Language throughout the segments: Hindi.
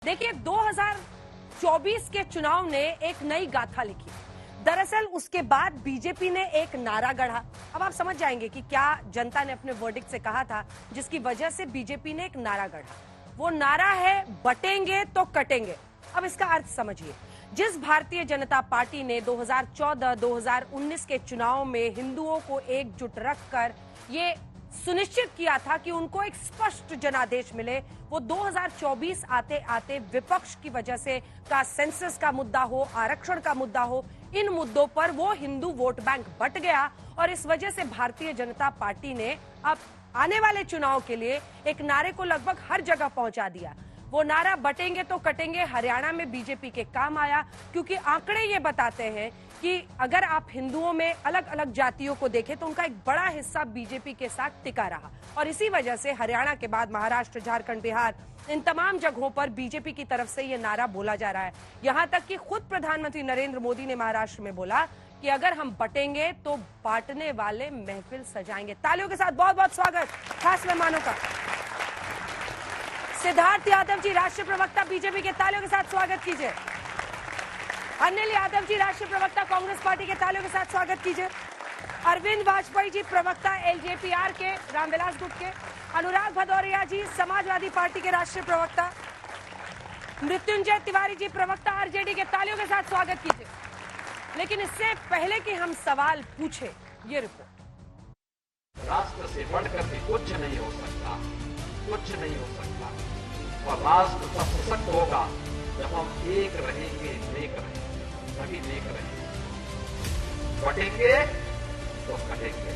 देखिए 2024 के चुनाव ने एक नई गाथा लिखी। दरअसल उसके बाद बीजेपी ने एक नारा गढ़ा। अब आप समझ जाएंगे कि क्या जनता ने अपने वर्डिक्ट से कहा था जिसकी वजह से बीजेपी ने एक नारा गढ़ा। वो नारा है बटेंगे तो कटेंगे। अब इसका अर्थ समझिए। जिस भारतीय जनता पार्टी ने 2014-2019 के चुनाव में हिंदुओं को एकजुट रखकर ये सुनिश्चित किया था कि उनको एक स्पष्ट जनादेश मिले, वो 2024 आते आते विपक्ष की वजह से का सेंसस का मुद्दा हो, आरक्षण का मुद्दा हो, इन मुद्दों पर वो हिंदू वोट बैंक बट गया और इस वजह से भारतीय जनता पार्टी ने अब आने वाले चुनाव के लिए एक नारे को लगभग हर जगह पहुंचा दिया। वो नारा बटेंगे तो कटेंगे हरियाणा में बीजेपी के काम आया, क्योंकि आंकड़े ये बताते हैं कि अगर आप हिंदुओं में अलग अलग जातियों को देखें तो उनका एक बड़ा हिस्सा बीजेपी के साथ टिका रहा और इसी वजह से हरियाणा के बाद महाराष्ट्र, झारखंड, बिहार, इन तमाम जगहों पर बीजेपी की तरफ से ये नारा बोला जा रहा है। यहां तक कि खुद प्रधानमंत्री नरेंद्र मोदी ने महाराष्ट्र में बोला कि अगर हम बटेंगे तो बांटने वाले महफिल सजाएंगे। तालियों के साथ बहुत बहुत स्वागत खास मेहमानों का। सिद्धार्थ यादव जी राष्ट्रीय प्रवक्ता बीजेपी के, तालियों के साथ स्वागत कीजिए। अनिल यादव जी राष्ट्रीय प्रवक्ता कांग्रेस पार्टी के, तालियों के साथ स्वागत कीजिए। अरविंद वाजपेयी जी प्रवक्ता एलजेपीआर के, रामविलास गुट के। अनुराग भदौरिया जी समाजवादी पार्टी के राष्ट्रीय प्रवक्ता। मृत्युंजय तिवारी जी प्रवक्ता आरजेडी के, तालियों के साथ स्वागत कीजिए। लेकिन इससे पहले कि हम सवाल पूछे, ये रिपोर्ट। राष्ट्र से बढ़कर भी कुछ नहीं हो सकता, कुछ नहीं हो सकता। और राष्ट्र तब सशक्त होगा जब हम एक रहेंगे, नेक रहेंगे, तभी नेक रहेंगे। बटेंगे तो कटेंगे।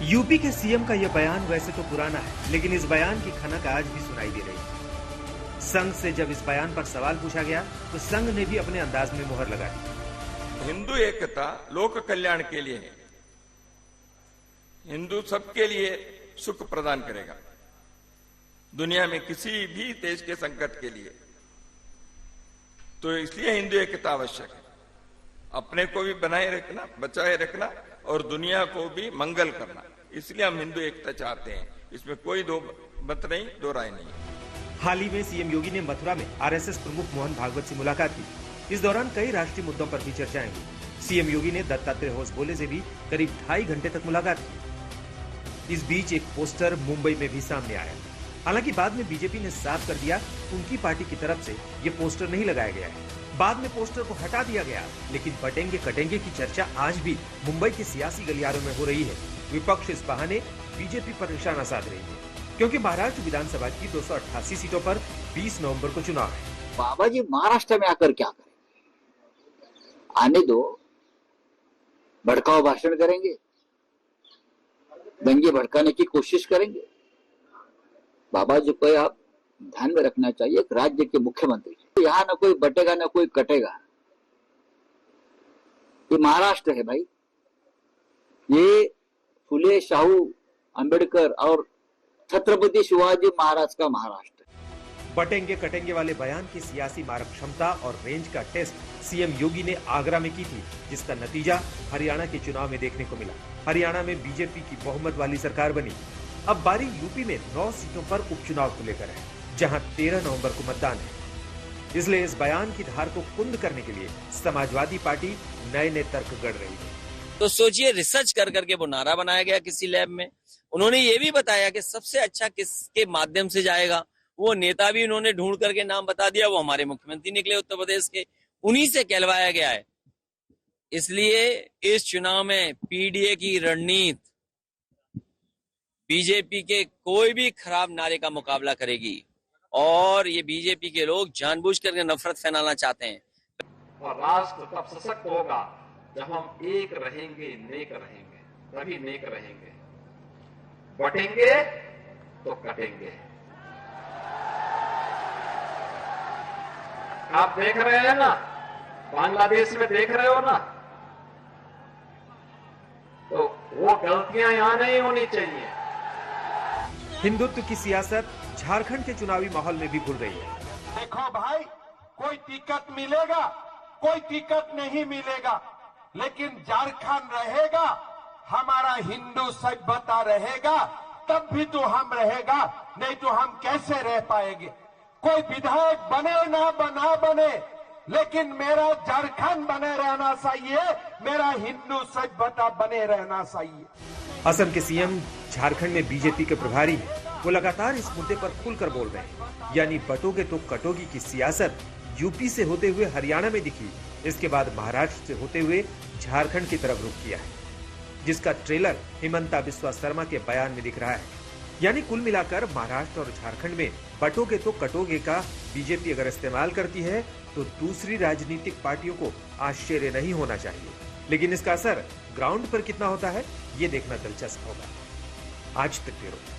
यूपी के सीएम का यह बयान वैसे तो पुराना है, लेकिन इस बयान की खनक आज भी सुनाई दे रही है। संघ से जब इस बयान पर सवाल पूछा गया तो संघ ने भी अपने अंदाज में मुहर लगा दी। हिंदू एकता लोक कल्याण के लिए है। हिंदू सबके लिए सुख प्रदान करेगा, दुनिया में किसी भी देश के संकट के लिए। तो इसलिए हिंदू एकता आवश्यक है। अपने को भी बनाए रखना, बचाए रखना और दुनिया को भी मंगल करना, इसलिए हम हिंदू एकता चाहते हैं। इसमें कोई दो मत नहीं, दो राय नहीं। हाल ही में सीएम योगी ने मथुरा में आरएसएस प्रमुख मोहन भागवत से मुलाकात की। इस दौरान कई राष्ट्रीय मुद्दों पर भी चर्चाएं हुई। सीएम योगी ने दत्तात्रेय होसबोले से भी करीब 2.5 घंटे तक मुलाकात की। इस बीच एक पोस्टर मुंबई में भी सामने आया। हालांकि बाद में बीजेपी ने साफ कर दिया उनकी पार्टी की तरफ से ये पोस्टर नहीं लगाया गया है। बाद में पोस्टर को हटा दिया गया, लेकिन बटेंगे कटेंगे की चर्चा आज भी मुंबई के सियासी गलियारों में हो रही है। विपक्ष इस बहाने बीजेपी पर निशाना साध रही है, क्योंकि महाराष्ट्र विधानसभा की 288 सीटों पर 20 नवंबर को चुनाव है। बाबा जी महाराष्ट्र में आकर क्या करें? आने दो, भड़काऊ भाषण करेंगे, दंगे भड़काने की कोशिश करेंगे। बाबा जी को आप ध्यान में रखना चाहिए, एक राज्य के मुख्यमंत्री। यहाँ ना कोई बटेगा ना कोई कटेगा। ये महाराष्ट्र है भाई, ये फुले शाहू अंबेडकर और छत्रपति शिवाजी महाराज का महाराष्ट्र। बटेंगे कटेंगे वाले बयान की सियासी मारक क्षमता और रेंज का टेस्ट सीएम योगी ने आगरा में की थी, जिसका नतीजा हरियाणा के चुनाव में देखने को मिला। हरियाणा में बीजेपी की बहुमत वाली सरकार बनी। अब बारी यूपी में 9 सीटों पर उपचुनाव को लेकर है, जहां 13 नवंबर को मतदान है। इसलिए इस बयान की धार को कुंद करने के लिए समाजवादी पार्टी नए नए तर्क गढ़ रही है। तो सोचिए, रिसर्च कर करके वो नारा बनाया गया किसी लैब में। उन्होंने ये भी बताया कि सबसे अच्छा किसके माध्यम से जाएगा। वो नेता भी उन्होंने ढूंढ करके नाम बता दिया, वो हमारे मुख्यमंत्री निकले उत्तर प्रदेश के, उन्हीं से कहलवाया गया है। इसलिए इस चुनाव में पीडीए की रणनीति बीजेपी के कोई भी खराब नारे का मुकाबला करेगी और ये बीजेपी के लोग जानबूझ करके नफरत फैलाना चाहते हैं। और राष्ट्र तब सशक्त होगा जब हम एक रहेंगे, नेक रहेंगे, तभी नेक रहेंगे। बटेंगे तो कटेंगे। आप देख रहे हैं ना, बांग्लादेश में देख रहे हो ना, तो वो गलतियां यहां नहीं होनी चाहिए। हिंदुत्व की सियासत झारखंड के चुनावी माहौल में भी घुल रही है। देखो भाई, कोई टिकट मिलेगा, कोई टिकट नहीं मिलेगा, लेकिन झारखंड रहेगा, हमारा हिंदू सभ्यता रहेगा, तब भी तो हम रहेगा, नहीं तो हम कैसे रह पाएंगे। कोई विधायक बने ना बने, लेकिन मेरा झारखंड बने रहना चाहिए, मेरा हिंदू सभ्यता बने रहना चाहिए। असम के सीएम झारखंड में बीजेपी के प्रभारी हैं। वो लगातार इस मुद्दे पर खुलकर बोल रहे हैं। यानी बटोगे तो कटोगी की सियासत यूपी से होते हुए हरियाणा में दिखी, इसके बाद महाराष्ट्र से होते हुए झारखंड की तरफ रुख किया है, जिसका ट्रेलर हिमंता बिस्वा शर्मा के बयान में दिख रहा है। यानी कुल मिलाकर महाराष्ट्र और झारखंड में बटोगे तो कटोगे का बीजेपी अगर इस्तेमाल करती है तो दूसरी राजनीतिक पार्टियों को आश्चर्य नहीं होना चाहिए। लेकिन इसका असर ग्राउंड पर कितना होता है, ये देखना दिलचस्प होगा। आज तक ब्यूरो।